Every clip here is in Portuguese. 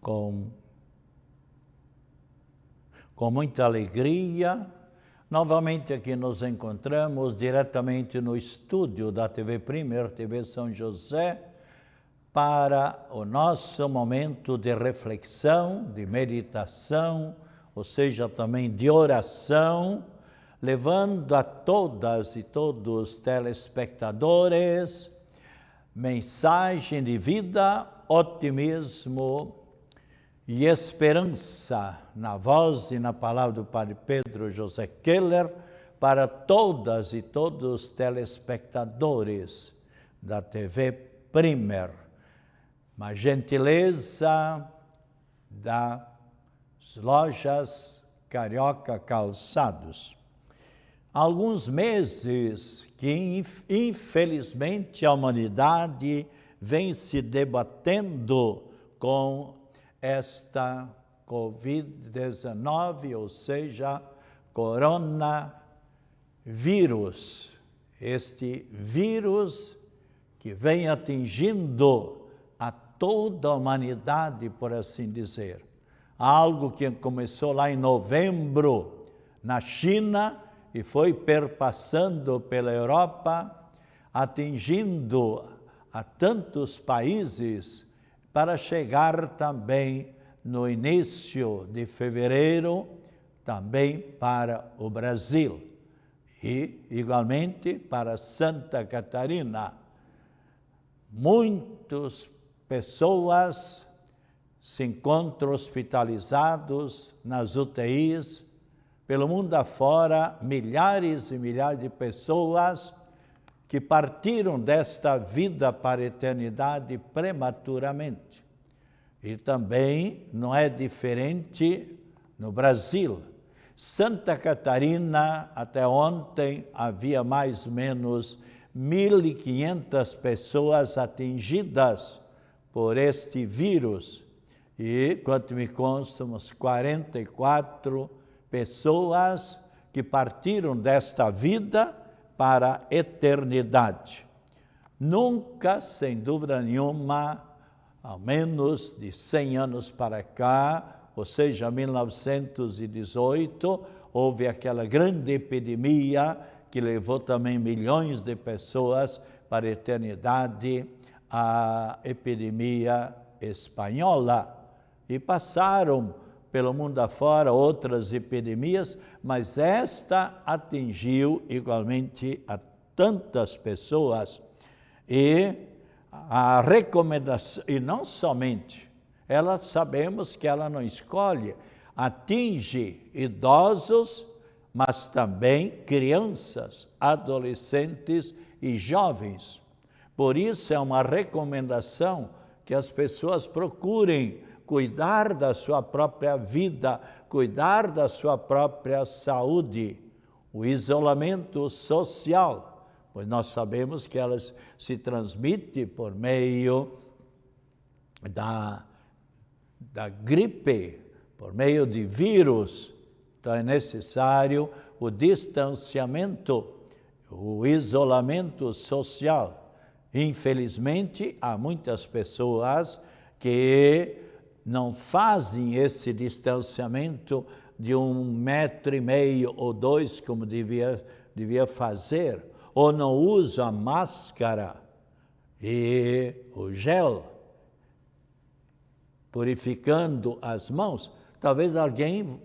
com muita alegria, novamente aqui nos encontramos diretamente no estúdio da TV Premier, TV São José, para o nosso momento de reflexão, de meditação, ou seja, também de oração, levando a todas e todos os telespectadores mensagem de vida, otimismo e esperança, na voz e na palavra do Padre Pedro José Keller, para todas e todos os telespectadores da TV Premier. Uma gentileza das lojas Carioca Calçados. Há alguns meses que, infelizmente, a humanidade vem se debatendo com esta Covid-19, ou seja, coronavírus. Este vírus que vem atingindo a toda a humanidade, por assim dizer. Algo que começou lá em novembro, na China, e foi perpassando pela Europa, atingindo a tantos países, para chegar também no início de fevereiro, também para o Brasil e igualmente para Santa Catarina. Muitas pessoas se encontram hospitalizados nas UTIs, pelo mundo afora, milhares e milhares de pessoas que partiram desta vida para a eternidade prematuramente. E também não é diferente no Brasil. Santa Catarina, até ontem, havia mais ou menos 1.500 pessoas atingidas por este vírus. E, quanto me consta, uns 44 pessoas que partiram desta vida para a eternidade. Nunca, sem dúvida nenhuma, ao menos de 100 anos para cá, ou seja, 1918, houve aquela grande epidemia que levou também milhões de pessoas para a eternidade, a epidemia espanhola. E passaram pelo mundo afora outras epidemias, mas esta atingiu igualmente a tantas pessoas. E a recomendação, e não somente, sabemos que ela não escolhe, atinge idosos, mas também crianças, adolescentes e jovens. Por isso é uma recomendação que as pessoas procurem cuidar da sua própria vida, cuidar da sua própria saúde. O isolamento social, pois nós sabemos que ela se transmite por meio da gripe, por meio de vírus. Então é necessário o distanciamento, o isolamento social. Infelizmente, há muitas pessoas que não fazem esse distanciamento de 1,5 m ou 2 como devia fazer, ou não usam a máscara e o gel, purificando as mãos. Talvez alguém,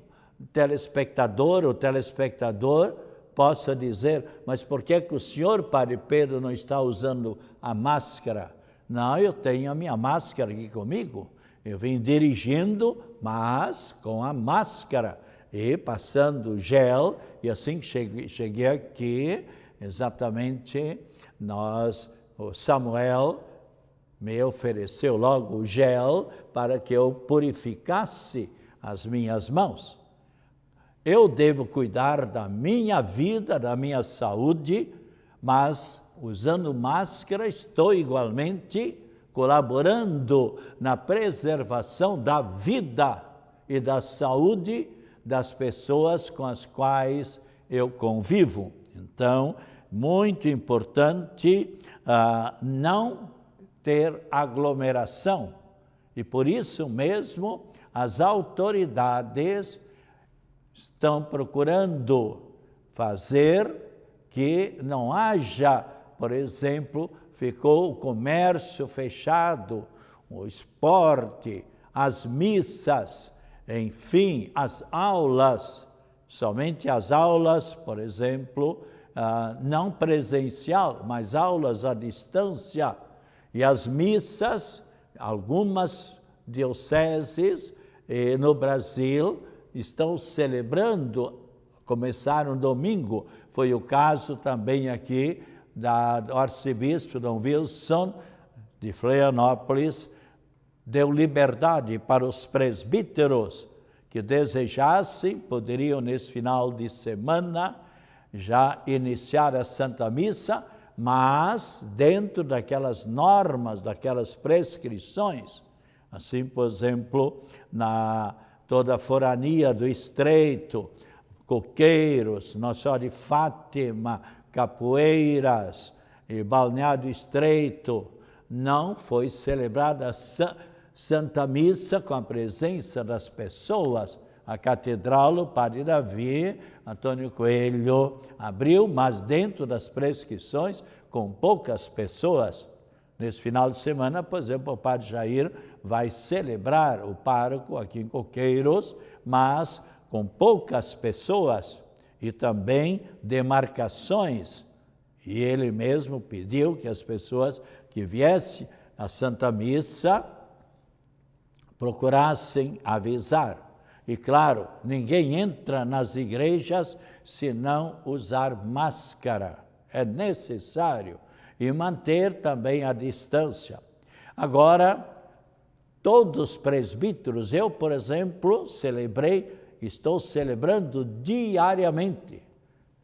telespectador ou telespectador, possa dizer, mas por que o senhor, Padre Pedro, não está usando a máscara? Não, eu tenho a minha máscara aqui comigo. Eu vim dirigindo, mas com a máscara e passando gel, e assim que cheguei aqui, exatamente, o Samuel me ofereceu logo o gel para que eu purificasse as minhas mãos. Eu devo cuidar da minha vida, da minha saúde, mas usando máscara estou igualmente colaborando na preservação da vida e da saúde das pessoas com as quais eu convivo. Então, muito importante não ter aglomeração. E por isso mesmo as autoridades estão procurando fazer que não haja, por exemplo, ficou o comércio fechado, o esporte, as missas, enfim, as aulas, somente as aulas, por exemplo, não presencial, mas aulas à distância, e as missas, algumas dioceses no Brasil estão celebrando, começaram domingo, foi o caso também aqui do arcebispo Dom Wilson de Florianópolis, deu liberdade para os presbíteros que desejassem, poderiam nesse final de semana já iniciar a Santa Missa, mas dentro daquelas normas, daquelas prescrições. Assim, por exemplo, na toda a forania do Estreito, Coqueiros, Nossa Senhora de Fátima, Capoeiras e Balneário Estreito, não foi celebrada a Santa Missa com a presença das pessoas. A Catedral, o Padre Davi, Antônio Coelho abriu, mas dentro das prescrições, com poucas pessoas. Nesse final de semana, por exemplo, o Padre Jair vai celebrar o pároco aqui em Coqueiros, mas com poucas pessoas e também demarcações. E ele mesmo pediu que as pessoas que viessem à Santa Missa procurassem avisar. E claro, ninguém entra nas igrejas se não usar máscara. É necessário. E manter também a distância. Agora, todos os presbíteros, eu, por exemplo, estou celebrando diariamente.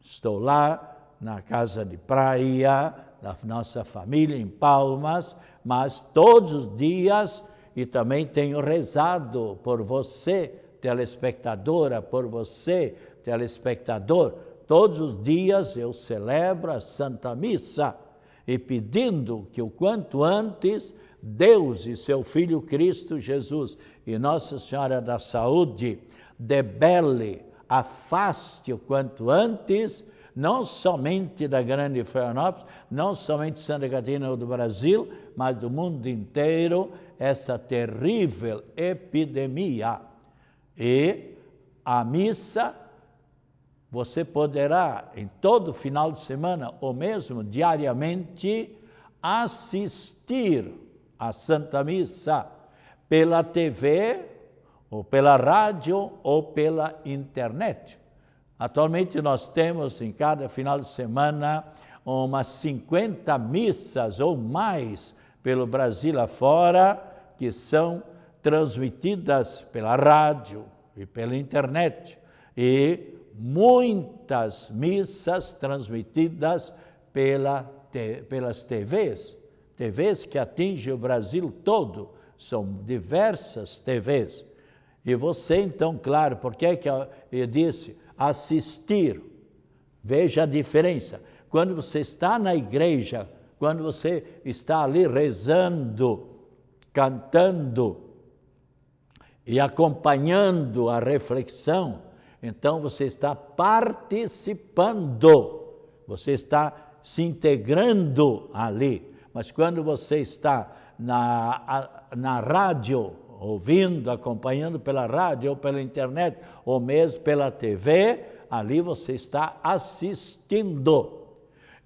Estou lá na casa de praia, da nossa família em Palmas, mas todos os dias, e também tenho rezado por você, telespectadora, por você, telespectador, todos os dias eu celebro a Santa Missa, e pedindo que o quanto antes Deus e seu Filho Cristo Jesus e Nossa Senhora da Saúde debele, afaste o quanto antes, não somente da Grande Florianópolis, não somente de Santa Catarina do Brasil, mas do mundo inteiro, essa terrível epidemia. E a missa, você poderá, em todo final de semana, ou mesmo diariamente, assistir à Santa Missa pela TV, ou pela rádio, ou pela internet. Atualmente nós temos, em cada final de semana, umas 50 missas ou mais pelo Brasil afora, que são transmitidas pela rádio e pela internet. E muitas missas transmitidas pelas TVs que atingem o Brasil todo, são diversas TVs. E você, então, claro, por que eu disse assistir? Veja a diferença. Quando você está na igreja, quando você está ali rezando, cantando e acompanhando a reflexão, então você está participando, você está se integrando ali. Mas quando você está na rádio, ouvindo, acompanhando pela rádio ou pela internet, ou mesmo pela TV, ali você está assistindo.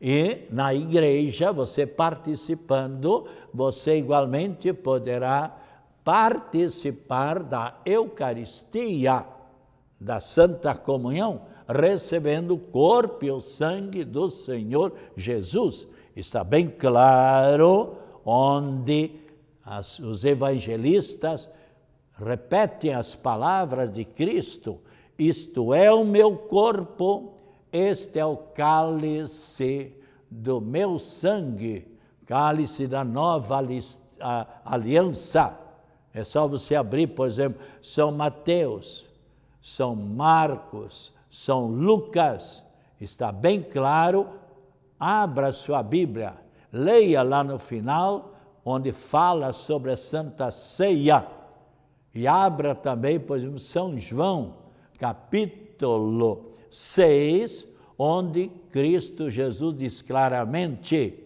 E na igreja, você participando, você igualmente poderá participar da Eucaristia, da Santa Comunhão, recebendo o corpo e o sangue do Senhor Jesus. Está bem claro onde os evangelistas repetem as palavras de Cristo: isto é o meu corpo, este é o cálice do meu sangue, cálice da nova aliança. É só você abrir, por exemplo, São Mateus, São Marcos, São Lucas, está bem claro. Abra sua Bíblia, leia lá no final onde fala sobre a Santa Ceia. E abra também, por exemplo, São João, capítulo 6, onde Cristo Jesus diz claramente: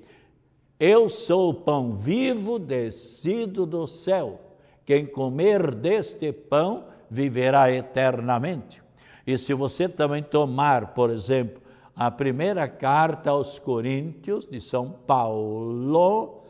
eu sou o pão vivo descido do céu. Quem comer deste pão viverá eternamente. E se você também tomar, por exemplo, a primeira carta aos Coríntios, de São Paulo,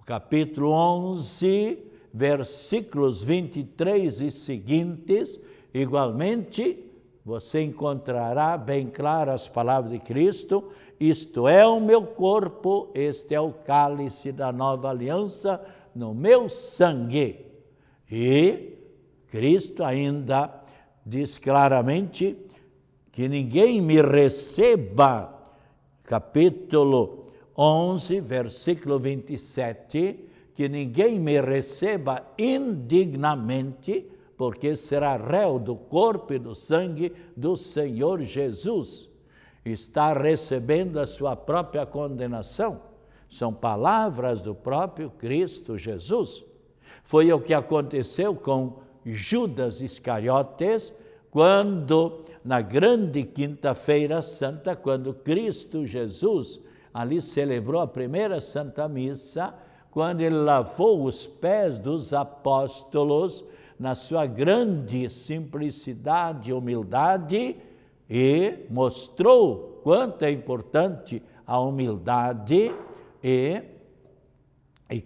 capítulo 11, versículos 23 e seguintes, igualmente, você encontrará bem claras as palavras de Cristo: isto é o meu corpo, este é o cálice da nova aliança no meu sangue. E Cristo ainda diz claramente que ninguém me receba, capítulo 11, versículo 27, que ninguém me receba indignamente, porque será réu do corpo e do sangue do Senhor Jesus. Está recebendo a sua própria condenação. São palavras do próprio Cristo Jesus. Foi o que aconteceu com Judas Iscariotes, quando, na grande quinta-feira santa, quando Cristo Jesus ali celebrou a primeira Santa Missa, quando ele lavou os pés dos apóstolos, na sua grande simplicidade e humildade, e mostrou quanto é importante a humildade, e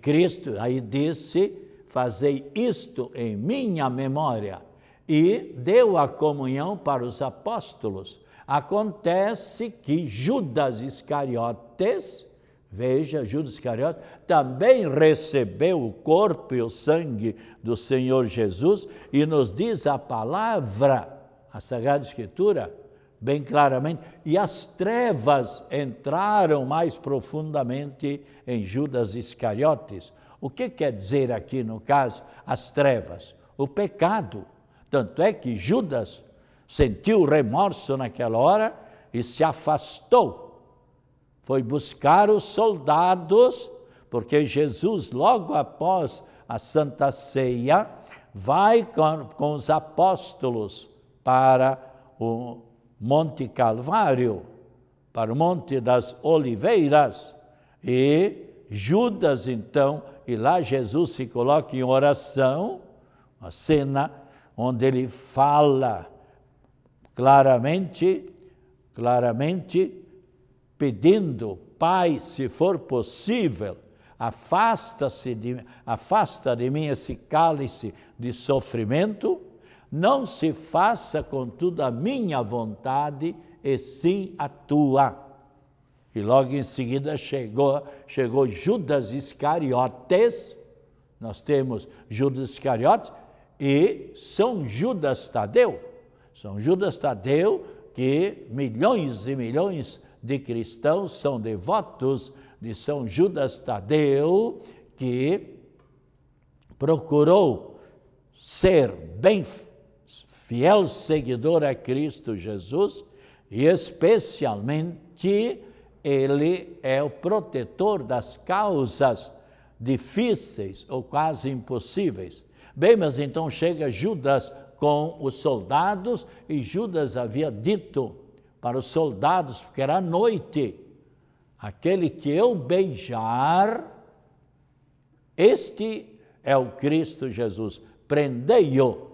Cristo aí disse: fazei isto em minha memória, e deu a comunhão para os apóstolos. Acontece que Judas Iscariotes, veja, Judas Iscariotes também recebeu o corpo e o sangue do Senhor Jesus, e nos diz a palavra, a Sagrada Escritura, bem claramente, e as trevas entraram mais profundamente em Judas Iscariotes. O que quer dizer aqui, no caso, as trevas? O pecado. Tanto é que Judas sentiu remorso naquela hora e se afastou. Foi buscar os soldados, porque Jesus, logo após a Santa Ceia, vai com os apóstolos para o Monte Calvário, para o Monte das Oliveiras, e Judas, então, e lá Jesus se coloca em oração, a cena onde ele fala claramente, pedindo: Pai, se for possível, afasta de mim esse cálice de sofrimento, não se faça contudo a minha vontade, e sim a tua. E logo em seguida chegou Judas Iscariotes. Nós temos Judas Iscariotes e São Judas Tadeu. São Judas Tadeu, que milhões e milhões de cristãos são devotos de São Judas Tadeu, que procurou ser bem fiel seguidor a Cristo Jesus, e especialmente ele é o protetor das causas difíceis ou quase impossíveis. Bem, mas então chega Judas com os soldados, e Judas havia dito para os soldados, porque era noite: aquele que eu beijar, este é o Cristo Jesus, prendei-o.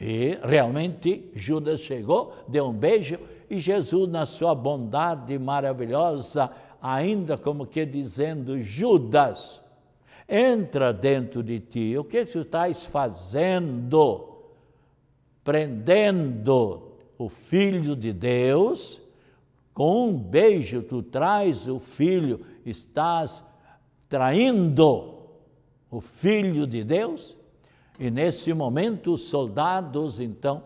E realmente Judas chegou, deu um beijo, e Jesus, na sua bondade maravilhosa, ainda como que dizendo: Judas, entra dentro de ti, o que tu estás fazendo? Prendendo o Filho de Deus, com um beijo tu traz o Filho, estás traindo o Filho de Deus? E nesse momento os soldados então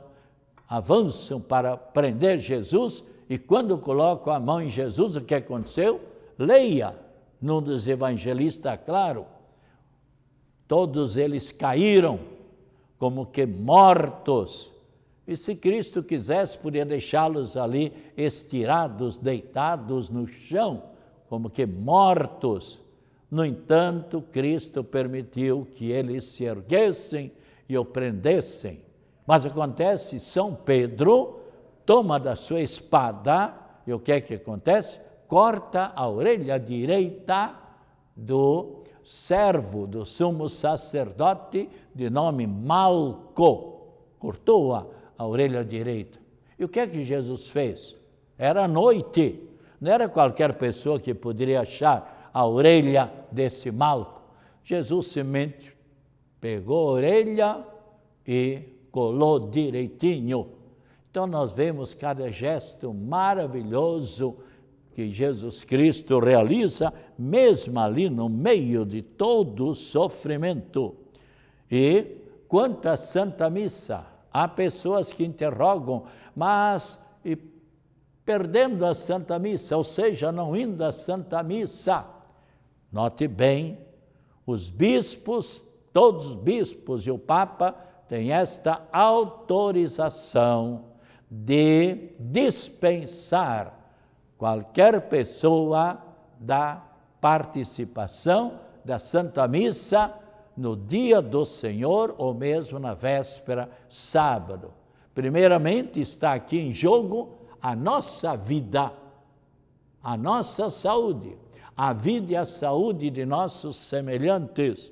avançam para prender Jesus, e quando colocam a mão em Jesus, o que aconteceu? Leia num dos evangelistas, claro, todos eles caíram como que mortos. E se Cristo quisesse, podia deixá-los ali estirados, deitados no chão, como que mortos. No entanto, Cristo permitiu que eles se erguessem e o prendessem. Mas acontece, São Pedro toma da sua espada, e o que é que acontece? Corta a orelha direita do servo do sumo sacerdote de nome Malco. Cortou a orelha direita. E o que é que Jesus fez? Era noite, não era qualquer pessoa que poderia achar a orelha desse Malco. Jesus simplesmente pegou a orelha e colou direitinho. Então nós vemos cada gesto maravilhoso que Jesus Cristo realiza, mesmo ali no meio de todo o sofrimento. E quanto à Santa Missa, há pessoas que interrogam, mas perdendo a Santa Missa, ou seja, não indo à Santa Missa. Note bem, os bispos, todos os bispos e o Papa têm esta autorização de dispensar qualquer pessoa da participação da Santa Missa no dia do Senhor ou mesmo na véspera, sábado. Primeiramente está aqui em jogo a nossa vida, a nossa saúde, a vida e a saúde de nossos semelhantes.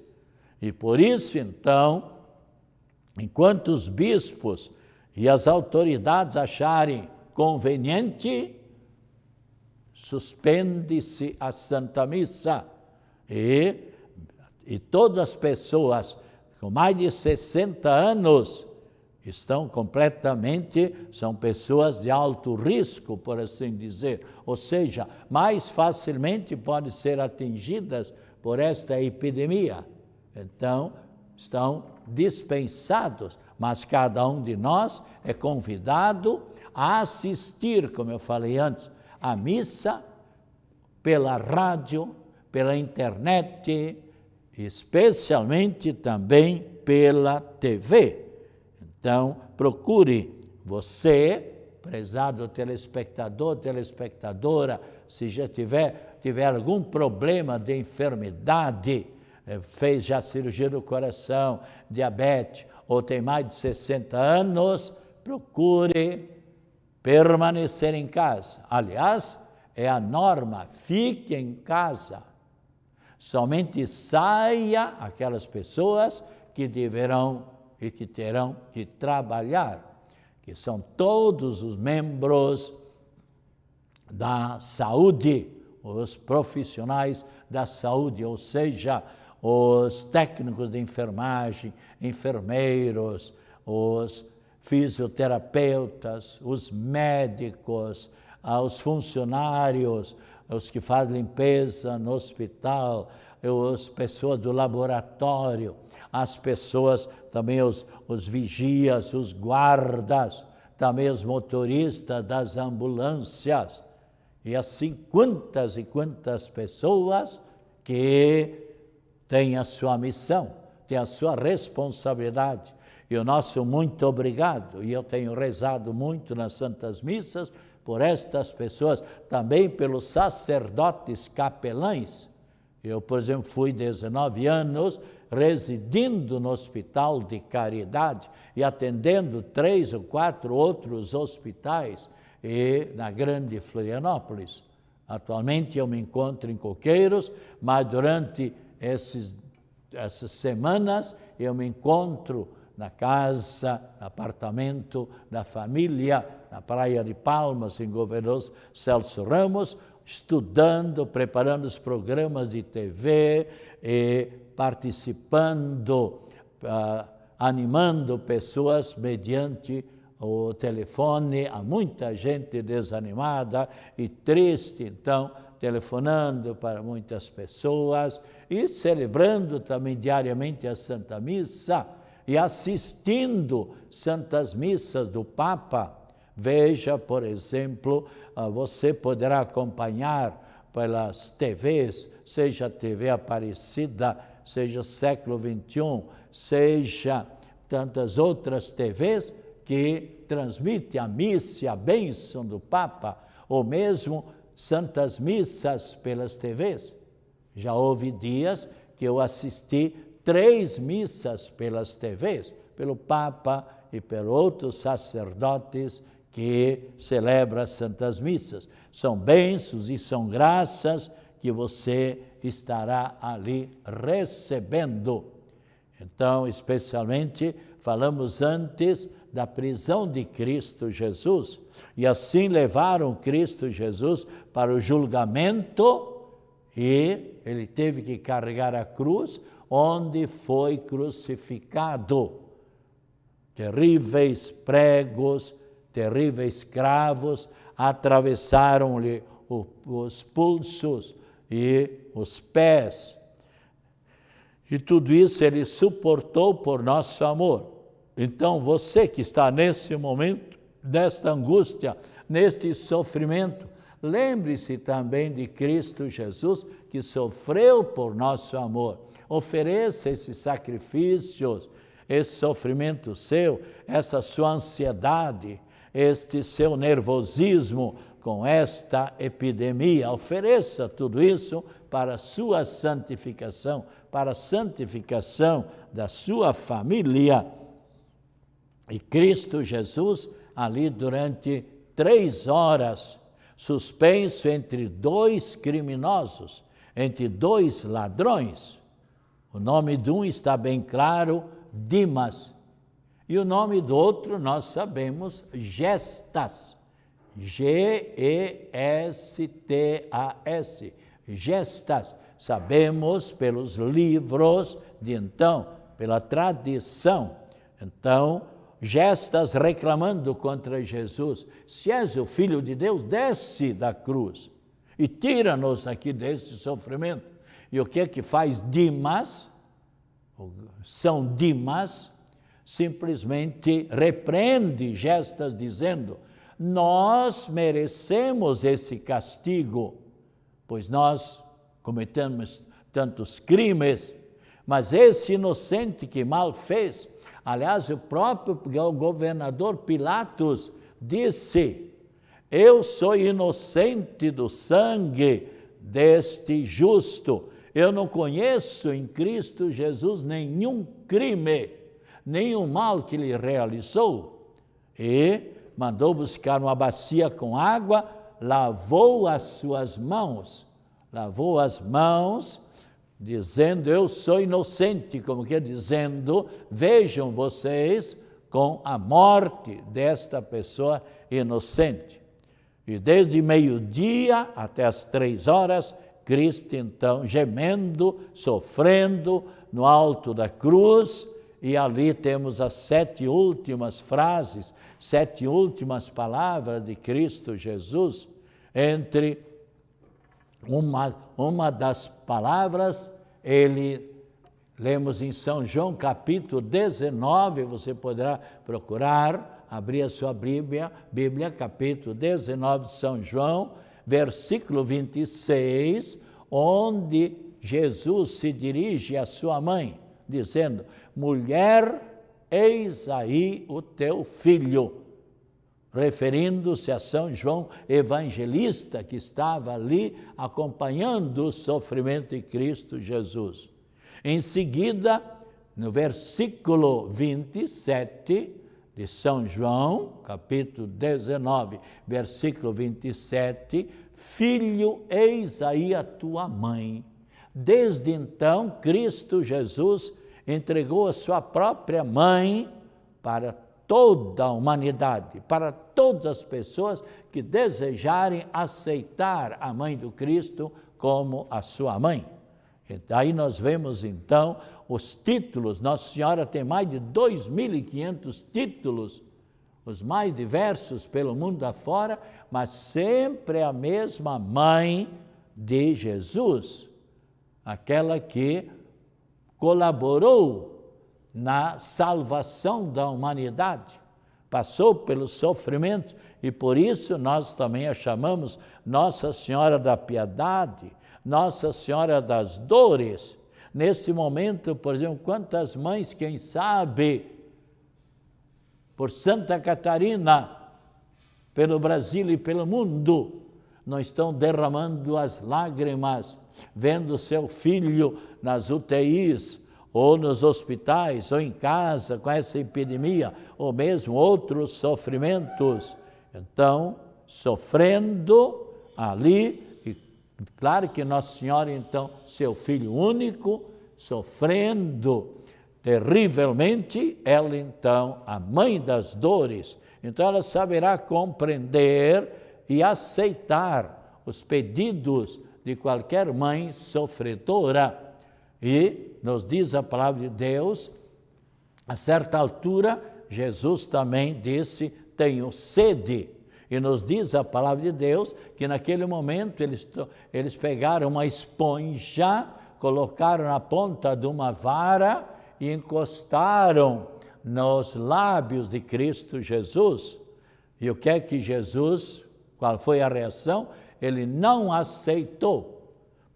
E por isso, então, enquanto os bispos e as autoridades acharem conveniente, suspende-se a Santa Missa e todas as pessoas com mais de 60 anos estão são pessoas de alto risco, por assim dizer, ou seja, mais facilmente podem ser atingidas por esta epidemia. Então, estão dispensados, mas cada um de nós é convidado a assistir, como eu falei antes, à missa pela rádio, pela internet, especialmente também pela TV. Então, procure você, prezado telespectador, telespectadora, se já tiver algum problema de enfermidade, fez já cirurgia do coração, diabetes, ou tem mais de 60 anos, procure permanecer em casa. Aliás, é a norma, fique em casa. Somente saia aquelas pessoas que deverão e que terão que trabalhar, que são todos os membros da saúde, os profissionais da saúde, ou seja, os técnicos de enfermagem, enfermeiros, os fisioterapeutas, os médicos, os funcionários, os que fazem limpeza no hospital, as pessoas do laboratório, as pessoas, também os vigias, os guardas, também os motoristas das ambulâncias, e assim quantas e quantas pessoas que têm a sua missão, têm a sua responsabilidade. E o nosso muito obrigado, e eu tenho rezado muito nas Santas Missas por estas pessoas, também pelos sacerdotes capelães. Eu, por exemplo, fui 19 anos residindo no Hospital de Caridade e atendendo 3 ou 4 outros hospitais na grande Florianópolis. Atualmente eu me encontro em Coqueiros, mas durante essas semanas eu me encontro na casa, no apartamento da família, na Praia de Palmas, em Governador Celso Ramos, estudando, preparando os programas de TV e participando, animando pessoas mediante o telefone. Há muita gente desanimada e triste, então, telefonando para muitas pessoas e celebrando também diariamente a Santa Missa e assistindo Santas Missas do Papa. Veja, por exemplo, você poderá acompanhar pelas TVs, seja a TV Aparecida, seja Século XXI, seja tantas outras TVs que transmitem a missa e a bênção do Papa, ou mesmo Santas Missas pelas TVs. Já houve dias que eu assisti 3 missas pelas TVs, pelo Papa e por outros sacerdotes que celebram as Santas Missas. São bênçãos e são graças que você estará ali recebendo. Então, especialmente, falamos antes da prisão de Cristo Jesus, e assim levaram Cristo Jesus para o julgamento, e ele teve que carregar a cruz, onde foi crucificado. Terríveis pregos, terríveis cravos, atravessaram-lhe os pulsos e os pés. E tudo isso ele suportou por nosso amor. Então você que está nesse momento, nesta angústia, neste sofrimento, lembre-se também de Cristo Jesus, que sofreu por nosso amor. Ofereça esses sacrifícios, esse sofrimento seu, essa sua ansiedade, este seu nervosismo com esta epidemia. Ofereça tudo isso para a sua santificação, para a santificação da sua família. E Cristo Jesus, ali durante 3 horas, suspenso entre 2 criminosos, entre 2 ladrões. O nome de um está bem claro, Dimas. E o nome do outro nós sabemos, Gestas. Gestas. Gestas. Sabemos pelos livros de então, pela tradição. Então, Gestas reclamando contra Jesus: se és o Filho de Deus, desce da cruz e tira-nos aqui desse sofrimento. E o que é que faz Dimas? São Dimas simplesmente repreende Gestas dizendo: nós merecemos esse castigo, pois nós cometemos tantos crimes, mas esse inocente que mal fez. Aliás, o próprio governador Pilatos disse: eu sou inocente do sangue deste justo. Eu não conheço em Cristo Jesus nenhum crime, nenhum mal que ele realizou. E mandou buscar uma bacia com água, lavou as suas mãos, dizendo: eu sou inocente, como que dizendo, vejam vocês com a morte desta pessoa inocente. E desde meio-dia até as 3 horas, Cristo então gemendo, sofrendo no alto da cruz, e ali temos as 7 últimas frases, 7 últimas palavras de Cristo Jesus. Entre uma das palavras, lemos em São João, capítulo 19, você poderá procurar, abrir a sua Bíblia, capítulo 19 de São João, versículo 26, onde Jesus se dirige à sua mãe, dizendo: mulher, eis aí o teu filho, referindo-se a São João Evangelista, que estava ali acompanhando o sofrimento de Cristo Jesus. Em seguida, no versículo 27 de São João, capítulo 19, versículo 27, filho, eis aí a tua mãe. Desde então, Cristo Jesus entregou a sua própria mãe para toda a humanidade, para todas as pessoas que desejarem aceitar a mãe do Cristo como a sua mãe. E daí nós vemos então os títulos. Nossa Senhora tem mais de 2.500 títulos, os mais diversos pelo mundo afora, mas sempre a mesma mãe de Jesus, aquela que colaborou na salvação da humanidade, passou pelos sofrimentos, e por isso nós também a chamamos Nossa Senhora da Piedade, Nossa Senhora das Dores. Neste momento, por exemplo, quantas mães, quem sabe, por Santa Catarina, pelo Brasil e pelo mundo, não estão derramando as lágrimas, vendo seu filho nas UTIs, ou nos hospitais, ou em casa com essa epidemia, ou mesmo outros sofrimentos. Então, sofrendo ali, e claro que Nossa Senhora, então, seu Filho único, sofrendo terrivelmente, ela então, a mãe das dores, então ela saberá compreender e aceitar os pedidos de qualquer mãe sofredora. E nos diz a palavra de Deus, a certa altura, Jesus também disse, tenho sede. E nos diz a palavra de Deus que naquele momento eles pegaram uma esponja, colocaram na ponta de uma vara e encostaram nos lábios de Cristo Jesus. E o que é que Jesus, qual foi a reação? Ele não aceitou.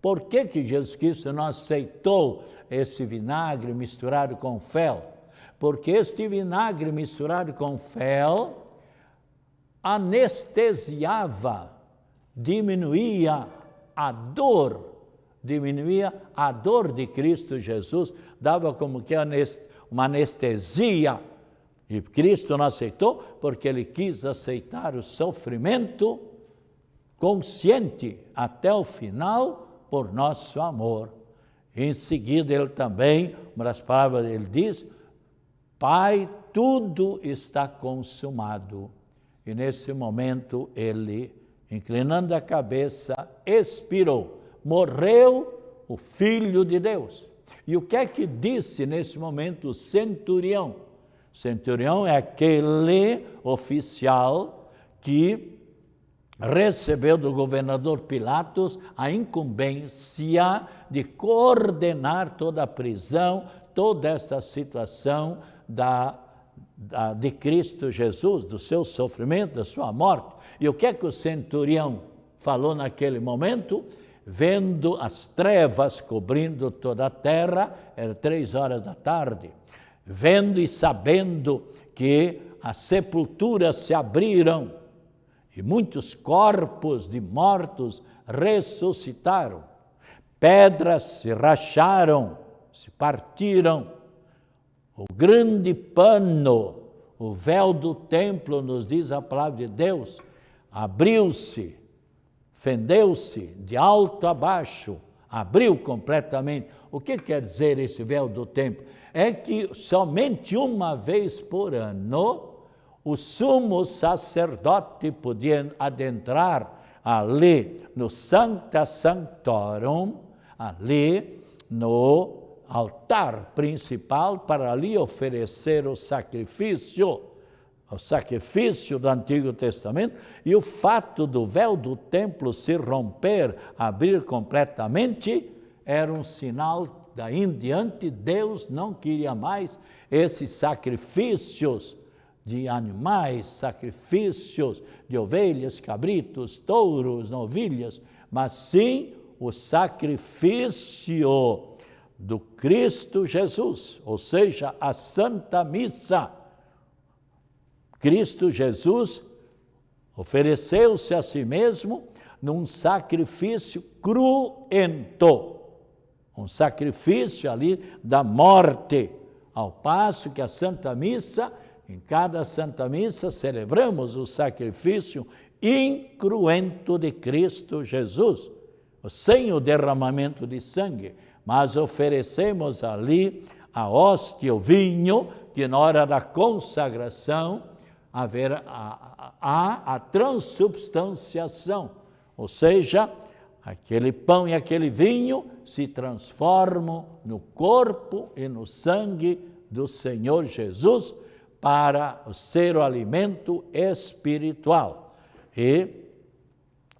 Por que Jesus Cristo não aceitou esse vinagre misturado com fel? Porque este vinagre misturado com fel anestesiava, diminuía a dor de Cristo Jesus, dava como que uma anestesia. E Cristo não aceitou porque ele quis aceitar o sofrimento consciente até o final por nosso amor. Em seguida ele também, uma das palavras ele diz, Pai, tudo está consumado. E nesse momento ele, inclinando a cabeça, expirou. Morreu o Filho de Deus. E o que é que disse nesse momento o centurião? O centurião é aquele oficial que recebeu do governador Pilatos a incumbência de coordenar toda a prisão, toda esta situação de Cristo Jesus, do seu sofrimento, da sua morte. E o que é que o centurião falou naquele momento? Vendo as trevas cobrindo toda a terra, era 3 horas da tarde, vendo e sabendo que as sepulturas se abriram, e muitos corpos de mortos ressuscitaram. Pedras se racharam, se partiram. O grande pano, o véu do templo, nos diz a palavra de Deus, abriu-se, fendeu-se de alto a baixo, abriu completamente. O que quer dizer esse véu do templo? É que somente uma vez por ano o sumo sacerdote podia adentrar ali no Sancta Sanctorum, ali no altar principal, para ali oferecer o sacrifício do Antigo Testamento. E o fato do véu do templo se romper, abrir completamente, era um sinal, daí em diante Deus não queria mais esses sacrifícios de animais, sacrifícios de ovelhas, cabritos, touros, novilhas, mas sim o sacrifício do Cristo Jesus, ou seja, a Santa Missa. Cristo Jesus ofereceu-se a si mesmo num sacrifício cruento, um sacrifício ali da morte, ao passo que a Santa Missa, em cada Santa Missa, celebramos o sacrifício incruento de Cristo Jesus, sem o derramamento de sangue, mas oferecemos ali a hóstia, o vinho, que na hora da consagração há a transubstanciação, ou seja, aquele pão e aquele vinho se transformam no corpo e no sangue do Senhor Jesus, para ser o alimento espiritual. E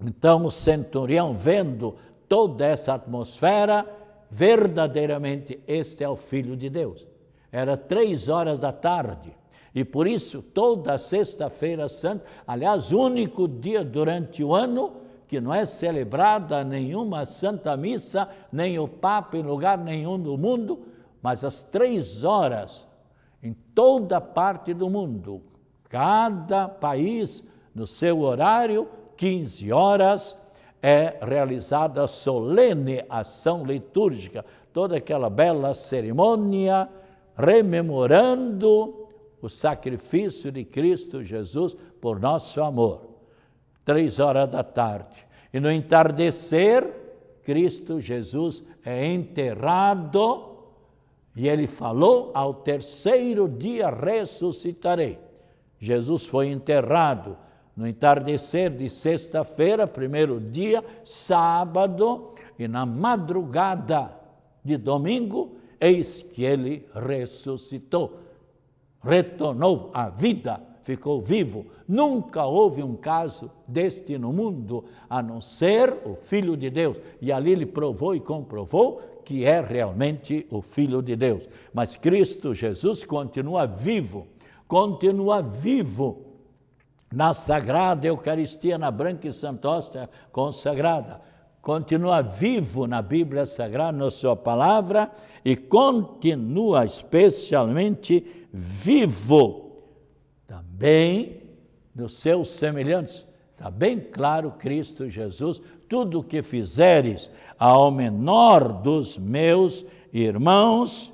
então o centurião, vendo toda essa atmosfera, verdadeiramente este é o Filho de Deus. Era 3 horas da tarde, e por isso toda sexta-feira santa, aliás, o único dia durante o ano que não é celebrada nenhuma Santa Missa, nem o Papa em lugar nenhum do mundo, mas às 3 horas, em toda parte do mundo, cada país no seu horário 15 horas, é realizada a solene ação litúrgica, toda aquela bela cerimônia, rememorando o sacrifício de Cristo Jesus por nosso amor. 3 horas da tarde. E no entardecer, Cristo Jesus é enterrado, e ele falou: ao terceiro dia ressuscitarei. Jesus foi enterrado no entardecer de sexta-feira, primeiro dia, sábado, e na madrugada de domingo, eis que ele ressuscitou, retornou à vida, ficou vivo. Nunca houve um caso deste no mundo, a não ser o Filho de Deus. E ali ele provou e comprovou que é realmente o Filho de Deus. Mas Cristo Jesus continua vivo na Sagrada Eucaristia, na branca e santa hóstia consagrada. Continua vivo na Bíblia Sagrada, na sua palavra, e continua especialmente vivo também nos seus semelhantes. Está bem claro, Cristo Jesus: tudo o que fizeres ao menor dos meus irmãos,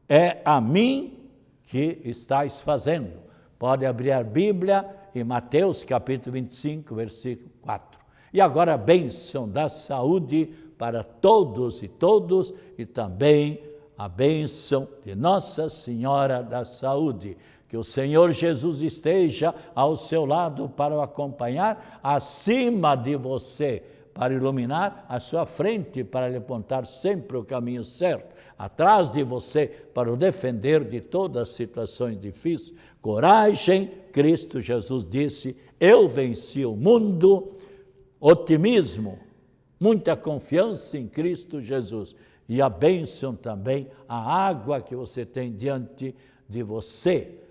é a mim que estáis fazendo. Pode abrir a Bíblia em Mateus capítulo 25, versículo 4. E agora a bênção da saúde para todos e também a bênção de Nossa Senhora da Saúde. Que o Senhor Jesus esteja ao seu lado para o acompanhar, acima de você, para iluminar a sua frente, para lhe apontar sempre o caminho certo, atrás de você, para o defender de todas as situações difíceis. Coragem, Cristo Jesus disse: eu venci o mundo. Otimismo, muita confiança em Cristo Jesus, e a bênção também, a água que você tem diante de você.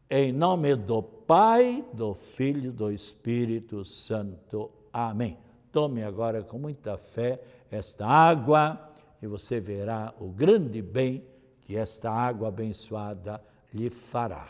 Em nome do Pai, do Filho e do Espírito Santo. Amém. Tome agora com muita fé esta água e você verá o grande bem que esta água abençoada lhe fará.